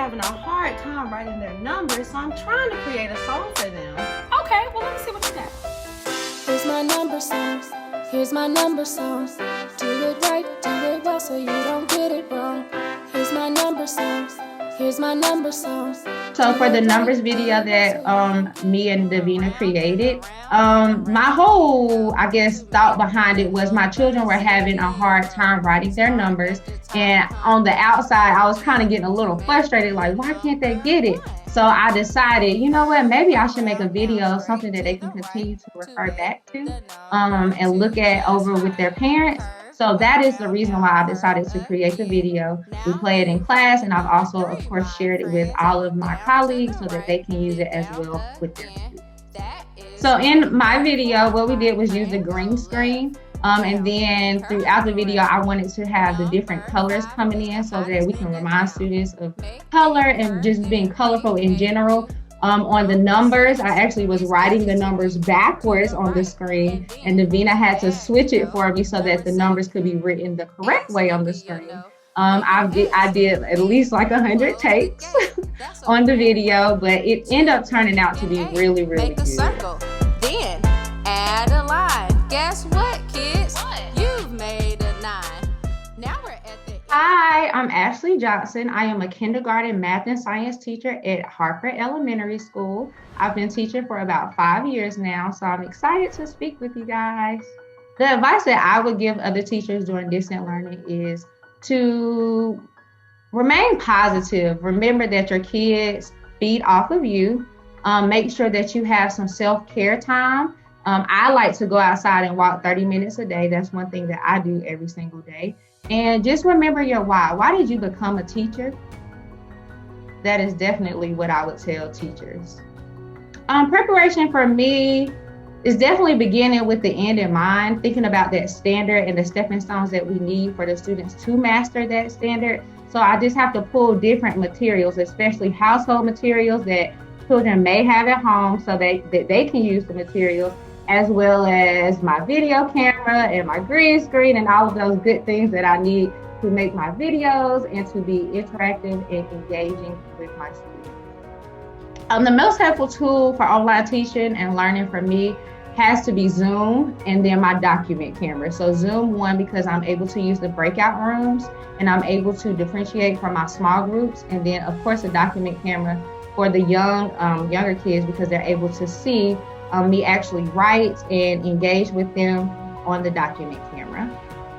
having a hard time writing their numbers, so I'm trying to create a song for them. Okay, well, let me see what you got. Here's my number song. Here's my number song. Do it right, do it well so you don't get it wrong. Here's my number song. Here's my number song. So for the numbers video that me and Davina created, my whole, I guess, thought behind it was my children were having a hard time writing their numbers. And on the outside, I was kind of getting a little frustrated, like, why can't they get it? So I decided, you know what, maybe I should make a video, something that they can continue to refer back to and look at over with their parents. So that is the reason why I decided to create the video. We play it in class, and I've also, of course, shared it with all of my colleagues so that they can use it as well with their students. So in my video, what we did was use the green screen. And then throughout the video, I wanted to have the different colors coming in so that we can remind students of color and just being colorful in general. On the numbers, I actually was writing the numbers backwards on the screen, and Davina had to switch it for me so that the numbers could be written the correct way on the screen. I did at least like 100 takes on the video, but it ended up turning out to be really, really Make a good. circle, then add a line. Guess what, kids? You've made a 9. Now we're at the end. Hi, I'm Ashley Johnson. I am a kindergarten math and science teacher at Harper Elementary School. I've been teaching for about 5 years now, so I'm excited to speak with you guys. The advice that I would give other teachers during distant learning is to remain positive. Remember that your kids feed off of you. Make sure that you have some self-care time. I like to go outside and walk 30 minutes a day. That's one thing that I do every single day. And just remember your why. Why did you become a teacher? That is definitely what I would tell teachers. Preparation for me is definitely beginning with the end in mind, thinking about that standard and the stepping stones that we need for the students to master that standard. So I just have to pull different materials, especially household materials that children may have at home so that they can use the materials, as well as my video camera and my green screen and all of those good things that I need to make my videos and to be interactive and engaging with my students. The most helpful tool for online teaching and learning for me has to be Zoom and then my document camera. So Zoom, one, because I'm able to use the breakout rooms and I'm able to differentiate from my small groups. And then of course the document camera for the younger kids, because they're able to see me actually write and engage with them on the document camera.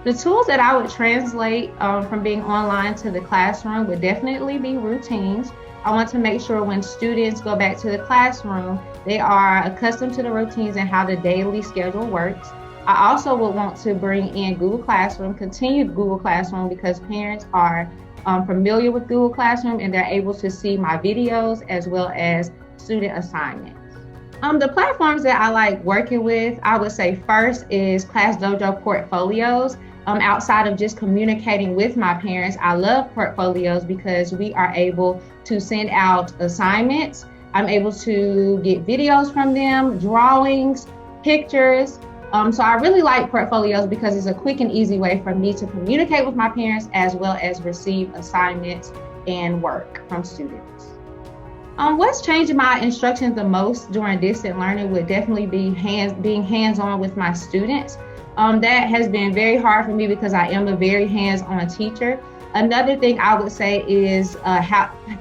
The tools that I would translate from being online to the classroom would definitely be routines. I want to make sure when students go back to the classroom, they are accustomed to the routines and how the daily schedule works. I also would want to bring in Google Classroom, continued Google Classroom, because parents are familiar with Google Classroom and they're able to see my videos as well as student assignments. The platforms that I like working with, I would say first is Class Dojo portfolios. Outside of just communicating with my parents, I love portfolios because we are able to send out assignments. I'm able to get videos from them, drawings, pictures. So I really like portfolios because it's a quick and easy way for me to communicate with my parents as well as receive assignments and work from students. What's changing my instruction the most during distant learning would definitely be being hands-on with my students. That has been very hard for me because I am a very hands-on teacher. Another thing I would say is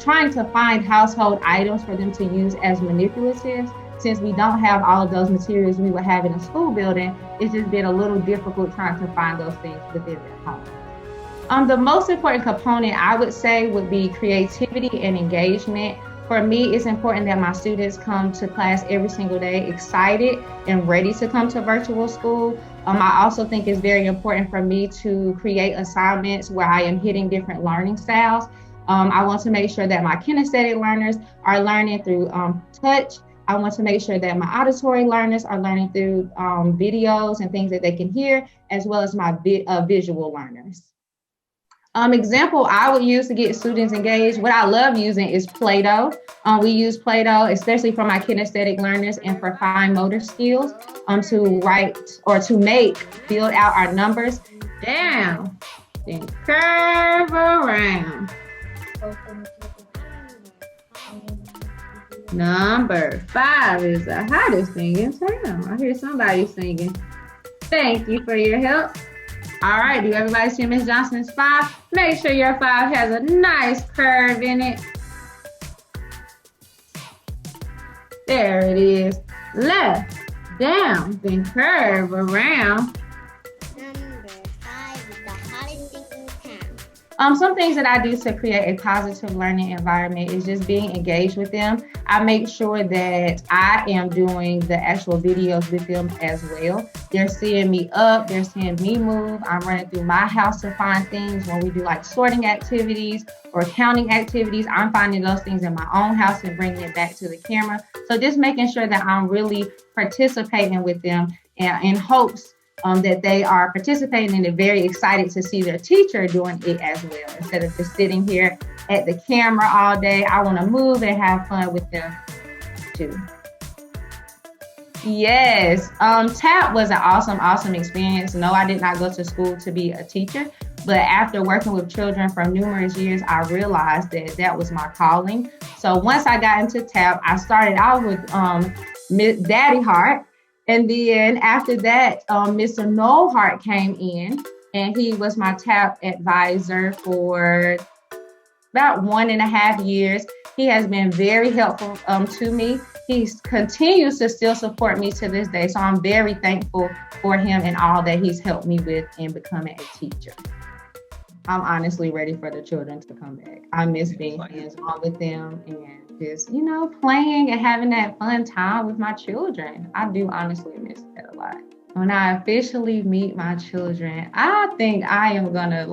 trying to find household items for them to use as manipulatives. Since we don't have all of those materials we would have in a school building, it's just been a little difficult trying to find those things within their home. The most important component I would say would be creativity and engagement. For me, it's important that my students come to class every single day excited and ready to come to virtual school. I also think it's very important for me to create assignments where I am hitting different learning styles. I want to make sure that my kinesthetic learners are learning through touch. I want to make sure that my auditory learners are learning through videos and things that they can hear, as well as my visual learners. Example I would use to get students engaged, what I love using is Play-Doh. We use Play-Doh, especially for my kinesthetic learners and for fine motor skills, to write or to build out our numbers down, then curve around. Number 5 is the hottest thing in town. I hear somebody singing. Thank you for your help. All right, do everybody see Miss Johnson's 5? Make sure your 5 has a nice curve in it. There it is. Left, down, then curve around. Number 5 is the hottest thing in town. Some things that I do to create a positive learning environment is just being engaged with them. I make sure that I am doing the actual videos with them as well. They're seeing me up, they're seeing me move. I'm running through my house to find things when we do like sorting activities or counting activities. I'm finding those things in my own house and bringing it back to the camera. So just making sure that I'm really participating with them and in hopes that they are participating and they're very excited to see their teacher doing it as well. Instead of just sitting here at the camera all day, I want to move and have fun with them too. Yes, TAP was an awesome experience. No, I did not go to school to be a teacher, but after working with children for numerous years, I realized that that was my calling. So once I got into TAP, I started out with Daddy Hart. And then after that, Mr. Noel Hart came in, and he was my TAP advisor for about 1.5 years. He has been very helpful to me. He continues to still support me to this day. So I'm very thankful for him and all that he's helped me with in becoming a teacher. I'm honestly ready for the children to come back. I miss being hands-on with them and just, playing and having that fun time with my children. I do honestly miss that a lot. When I officially meet my children, I think I am gonna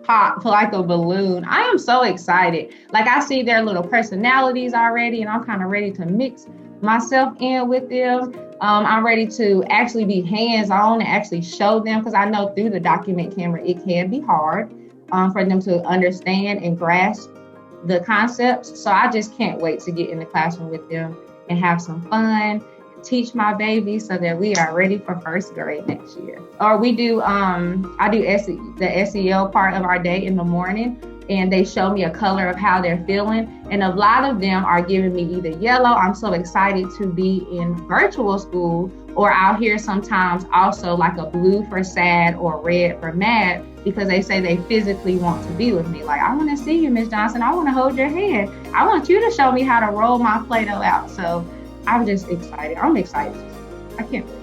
pop like a balloon. I am so excited. I see their little personalities already, and I'm kind of ready to mix myself in with them. I'm ready to actually be hands-on and actually show them, because I know through the document camera, it can be hard for them to understand and grasp the concepts. So I just can't wait to get in the classroom with them and have some fun, teach my baby so that we are ready for first grade next year. Or we do, I do the SEL part of our day in the morning, and they show me a color of how they're feeling. And a lot of them are giving me either yellow, I'm so excited to be in virtual school, or I'll hear sometimes also like a blue for sad or red for mad, because they say they physically want to be with me. I want to see you, Miss Johnson. I want to hold your hand. I want you to show me how to roll my Play-Doh out. So I'm just excited. I'm excited. I can't wait.